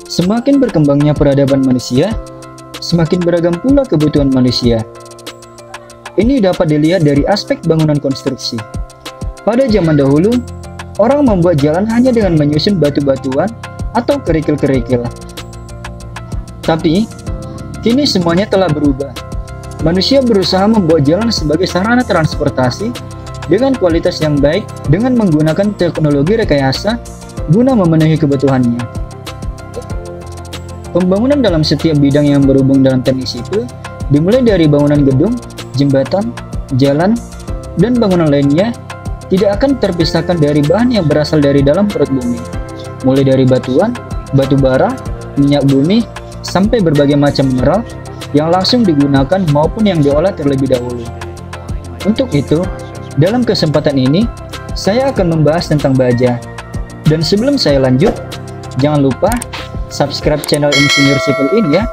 Semakin berkembangnya peradaban manusia, semakin beragam pula kebutuhan manusia. Ini dapat dilihat dari aspek bangunan konstruksi. Pada zaman dahulu, orang membuat jalan hanya dengan menyusun batu-batuan atau kerikil-kerikil. Tapi, kini semuanya telah berubah. Manusia berusaha membuat jalan sebagai sarana transportasi dengan kualitas yang baik dengan menggunakan teknologi rekayasa guna memenuhi kebutuhannya. Pembangunan dalam setiap bidang yang berhubung dalam teknik sipil, dimulai dari bangunan gedung, jembatan, jalan, dan bangunan lainnya, tidak akan terpisahkan dari bahan yang berasal dari dalam perut bumi, mulai dari batuan, batu bara, minyak bumi, sampai berbagai macam mineral yang langsung digunakan maupun yang diolah terlebih dahulu. Untuk itu, dalam kesempatan ini, saya akan membahas tentang baja. Dan sebelum saya lanjut, jangan lupa subscribe channel Insinyur Sipil ini ya.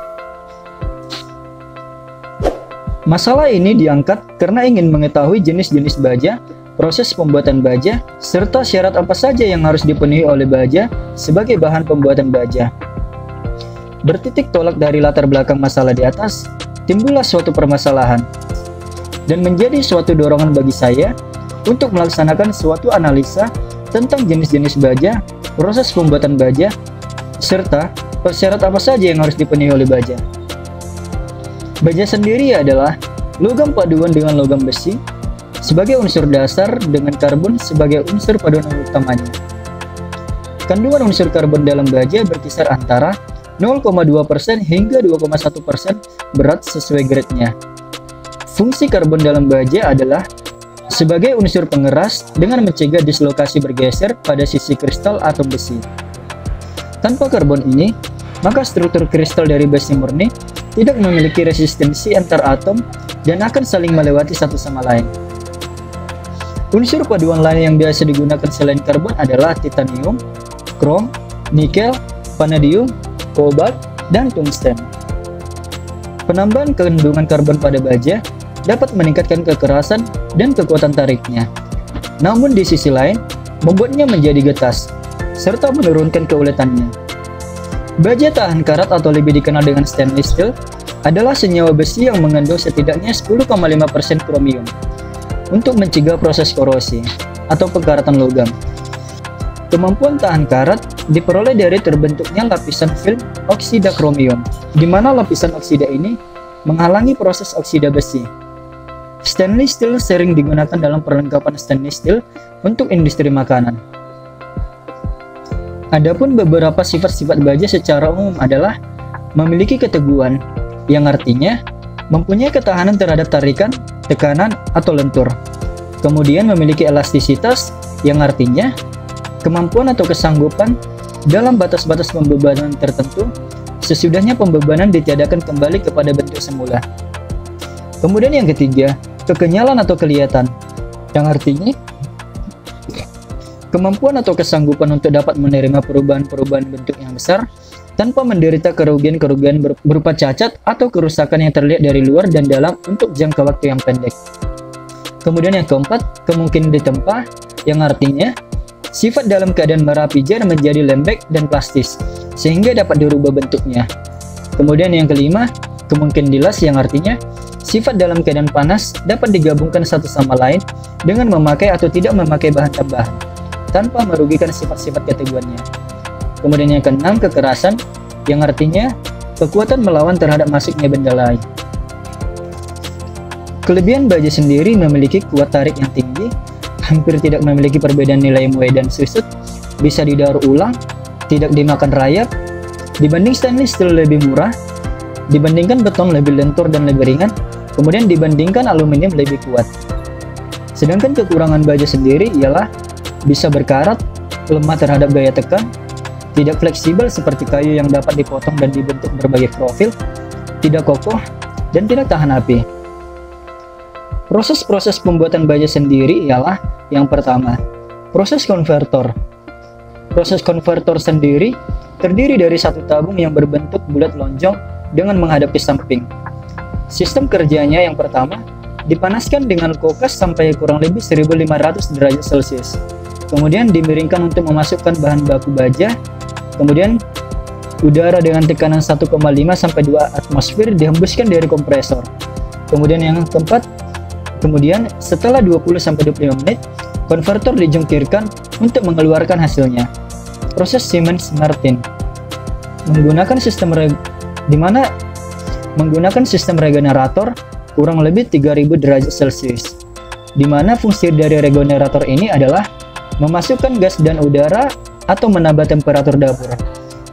Masalah ini diangkat karena ingin mengetahui jenis-jenis baja, proses pembuatan baja, serta syarat apa saja yang harus dipenuhi oleh baja sebagai bahan pembuatan baja. Bertitik tolak dari latar belakang masalah di atas, timbullah suatu permasalahan, dan menjadi suatu dorongan bagi saya untuk melaksanakan suatu analisa tentang jenis-jenis baja, proses pembuatan baja, serta persyarat apa saja yang harus dipenuhi oleh baja. Baja sendiri adalah logam paduan dengan logam besi sebagai unsur dasar dengan karbon sebagai unsur paduan utamanya. Kandungan unsur karbon dalam baja berkisar antara 0,2% hingga 2,1% berat sesuai grade-nya. Fungsi karbon dalam baja adalah sebagai unsur pengeras dengan mencegah dislokasi bergeser pada sisi kristal atom besi. Tanpa karbon ini, maka struktur kristal dari besi murni tidak memiliki resistensi antar atom dan akan saling melewati satu sama lain. Unsur paduan lain yang biasa digunakan selain karbon adalah titanium, krom, nikel, vanadium, kobalt, dan tungsten. Penambahan kandungan karbon pada baja dapat meningkatkan kekerasan dan kekuatan tariknya. Namun di sisi lain, membuatnya menjadi getas, serta menurunkan keuletannya. Baja tahan karat atau lebih dikenal dengan stainless steel adalah senyawa besi yang mengandung setidaknya 10,5% kromium untuk mencegah proses korosi atau penkaratan logam. Kemampuan tahan karat diperoleh dari terbentuknya lapisan film oksida kromium, di mana lapisan oksida ini menghalangi proses oksida besi. Stainless steel sering digunakan dalam perlengkapan stainless steel untuk industri makanan. Adapun beberapa sifat-sifat baja secara umum adalah memiliki keteguhan, yang artinya mempunyai ketahanan terhadap tarikan, tekanan, atau lentur. Kemudian memiliki elastisitas, yang artinya kemampuan atau kesanggupan dalam batas-batas pembebanan tertentu sesudahnya pembebanan ditiadakan kembali kepada bentuk semula. Kemudian yang ketiga, kekenyalan atau kelihatan, yang artinya kemampuan atau kesanggupan untuk dapat menerima perubahan-perubahan bentuk yang besar tanpa menderita kerugian-kerugian berupa cacat atau kerusakan yang terlihat dari luar dan dalam untuk jangka waktu yang pendek. Kemudian yang keempat, kemungkinan ditempa, yang artinya sifat dalam keadaan merapijar menjadi lembek dan plastis sehingga dapat dirubah bentuknya. Kemudian yang kelima, kemungkinan dilas, yang artinya sifat dalam keadaan panas dapat digabungkan satu sama lain dengan memakai atau tidak memakai bahan tambahan tanpa merugikan sifat-sifat keteguhannya. Kemudian yang keenam, kekerasan, yang artinya kekuatan melawan terhadap masuknya benda lain. Kelebihan baja sendiri memiliki kuat tarik yang tinggi, hampir tidak memiliki perbedaan nilai muai dan susut, bisa didaur ulang, tidak dimakan rayap, dibanding stainless steel lebih murah, dibandingkan beton lebih lentur dan lebih ringan, kemudian dibandingkan aluminium lebih kuat. Sedangkan kekurangan baja sendiri ialah bisa berkarat, lemah terhadap gaya tekan, tidak fleksibel seperti kayu yang dapat dipotong dan dibentuk berbagai profil, tidak kokoh, dan tidak tahan api. Proses-proses pembuatan baja sendiri ialah yang pertama, proses konvertor. Proses konvertor sendiri terdiri dari satu tabung yang berbentuk bulat lonjong dengan menghadap ke samping. Sistem kerjanya yang pertama, dipanaskan dengan kulkas sampai kurang lebih 1500 derajat Celcius. Kemudian dimiringkan untuk memasukkan bahan baku baja. Kemudian udara dengan tekanan 1,5 sampai 2 atmosfer dihembuskan dari kompresor. Kemudian yang keempat, setelah 20 sampai 25 menit, konverter dijungkirkan untuk mengeluarkan hasilnya. Proses Siemens-Martin menggunakan sistem regenerator kurang lebih 3000 derajat Celcius, di mana fungsi dari regenerator ini adalah memasukkan gas dan udara atau menambah temperatur dapur,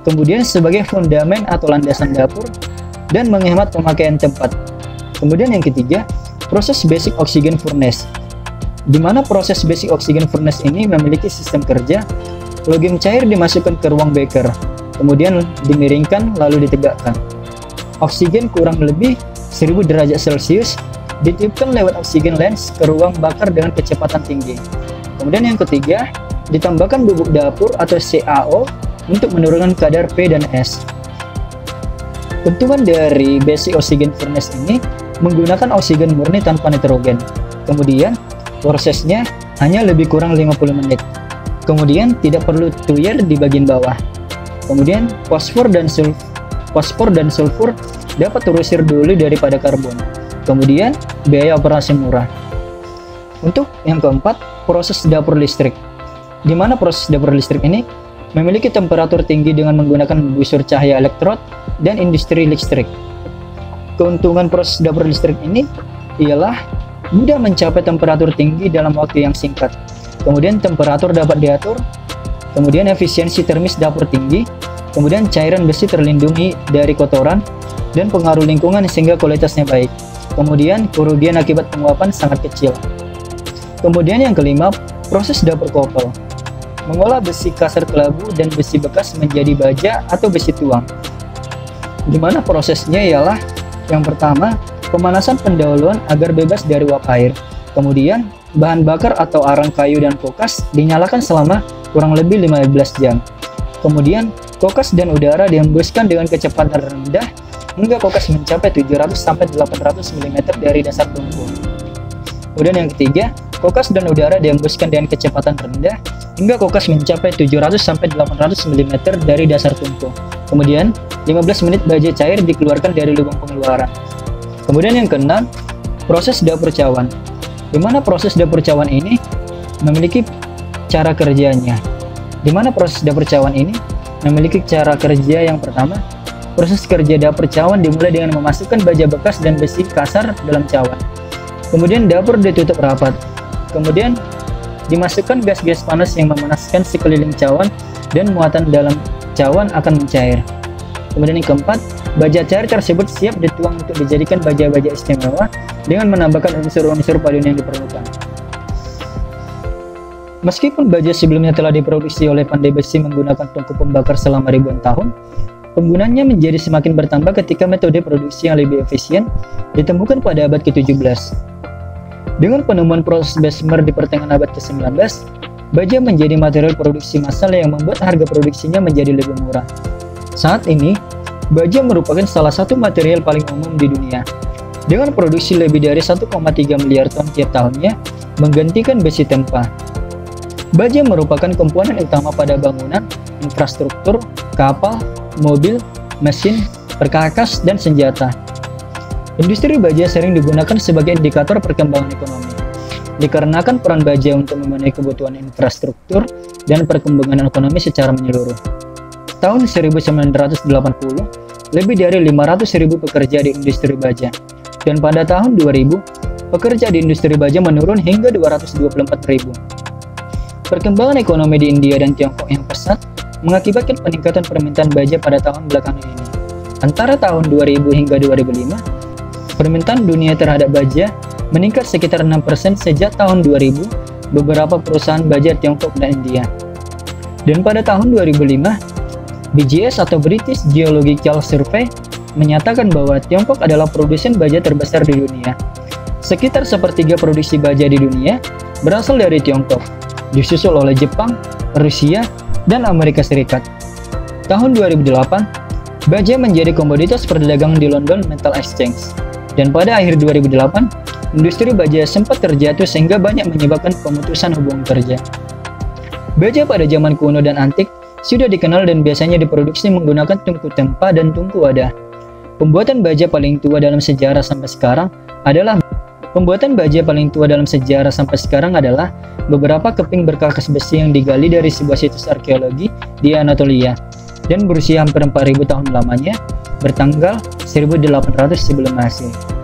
kemudian sebagai fondamen atau landasan dapur, dan menghemat pemakaian tempat. Kemudian yang ketiga, proses Basic Oxygen Furnace, di mana proses Basic Oxygen Furnace ini memiliki sistem kerja, logam cair dimasukkan ke ruang beker, kemudian dimiringkan lalu ditegakkan. Oksigen kurang lebih 1000 derajat Celcius ditiupkan lewat oksigen lens ke ruang bakar dengan kecepatan tinggi. Kemudian yang ketiga, ditambahkan bubuk dapur atau CaO untuk menurunkan kadar P dan S. Bentukan dari Basic Oxygen Furnace ini menggunakan oksigen murni tanpa nitrogen. Kemudian prosesnya hanya lebih kurang 50 menit. Kemudian tidak perlu tuyer di bagian bawah. Kemudian fosfor dan sulfur dapat terusir dulu daripada karbon. Kemudian biaya operasi murah. Untuk yang keempat, proses dapur listrik, di mana proses dapur listrik ini memiliki temperatur tinggi dengan menggunakan busur cahaya elektrod dan industri listrik. Keuntungan proses dapur listrik ini ialah mudah mencapai temperatur tinggi dalam waktu yang singkat. Kemudian temperatur dapat diatur, kemudian efisiensi termis dapur tinggi, kemudian cairan besi terlindungi dari kotoran dan pengaruh lingkungan sehingga kualitasnya baik. Kemudian kerugian akibat penguapan sangat kecil. Kemudian yang kelima, proses dapur kopel, mengolah besi kasar kelabu dan besi bekas menjadi baja atau besi tuang. Di mana prosesnya ialah yang pertama, pemanasan pendahuluan agar bebas dari uap air. Kemudian bahan bakar atau arang kayu dan kokas dinyalakan selama kurang lebih 15 jam. Kemudian kokas dan udara dihembuskan dengan kecepatan rendah hingga kokas mencapai 700 sampai 800 mm dari dasar tungku. Kemudian yang ketiga, kokas dan udara dihembuskan dengan kecepatan rendah hingga kokas mencapai 700 sampai 800 mm dari dasar tungku. Kemudian 15 menit baja cair dikeluarkan dari lubang pengeluaran. Kemudian yang keenam, proses dapur cawan, di mana proses dapur cawan ini memiliki cara kerjanya. Di mana proses dapur cawan ini memiliki cara kerja yang pertama, proses kerja dapur cawan dimulai dengan memasukkan baja bekas dan besi kasar dalam cawan. Kemudian dapur ditutup rapat. Kemudian dimasukkan gas-gas panas yang memanaskan sekeliling cawan dan muatan dalam cawan akan mencair. Kemudian yang keempat, baja cair tersebut siap dituang untuk dijadikan baja-baja istimewa dengan menambahkan unsur-unsur paduan yang diperlukan. Meskipun baja sebelumnya telah diproduksi oleh pandai besi menggunakan tungku pembakar selama ribuan tahun, penggunaannya menjadi semakin bertambah ketika metode produksi yang lebih efisien ditemukan pada abad ke-17. Dengan penemuan proses Bessemer di pertengahan abad ke-19, baja menjadi material produksi massal yang membuat harga produksinya menjadi lebih murah. Saat ini, baja merupakan salah satu material paling umum di dunia, dengan produksi lebih dari 1,3 miliar ton tiap tahunnya, menggantikan besi tempa. Baja merupakan komponen utama pada bangunan, infrastruktur, kapal, mobil, mesin, perkakas, dan senjata. Industri baja sering digunakan sebagai indikator perkembangan ekonomi, dikarenakan peran baja untuk memenuhi kebutuhan infrastruktur dan perkembangan ekonomi secara menyeluruh. Tahun 1980, lebih dari 500.000 pekerja di industri baja, dan pada tahun 2000, pekerja di industri baja menurun hingga 224.000. Perkembangan ekonomi di India dan Tiongkok yang pesat mengakibatkan peningkatan permintaan baja pada tahun belakangan ini. Antara tahun 2000 hingga 2005, permintaan dunia terhadap baja meningkat sekitar 6% sejak tahun 2000 beberapa perusahaan baja Tiongkok dan India. Dan pada tahun 2005, BGS atau British Geological Survey menyatakan bahwa Tiongkok adalah produsen baja terbesar di dunia. Sekitar sepertiga produksi baja di dunia berasal dari Tiongkok, disusul oleh Jepang, Rusia, dan Amerika Serikat. Tahun 2008, baja menjadi komoditas perdagangan di London Metal Exchange. Dan pada akhir 2008, industri baja sempat terjatuh sehingga banyak menyebabkan pemutusan hubungan kerja. Baja pada zaman kuno dan antik sudah dikenal dan biasanya diproduksi menggunakan tungku tempa dan tungku wadah. Pembuatan baja paling tua dalam sejarah sampai sekarang adalah beberapa keping berkarkas besi yang digali dari sebuah situs arkeologi di Anatolia dan berusia hampir 4000 tahun lamanya, bertanggal 1800 sebelum Masehi.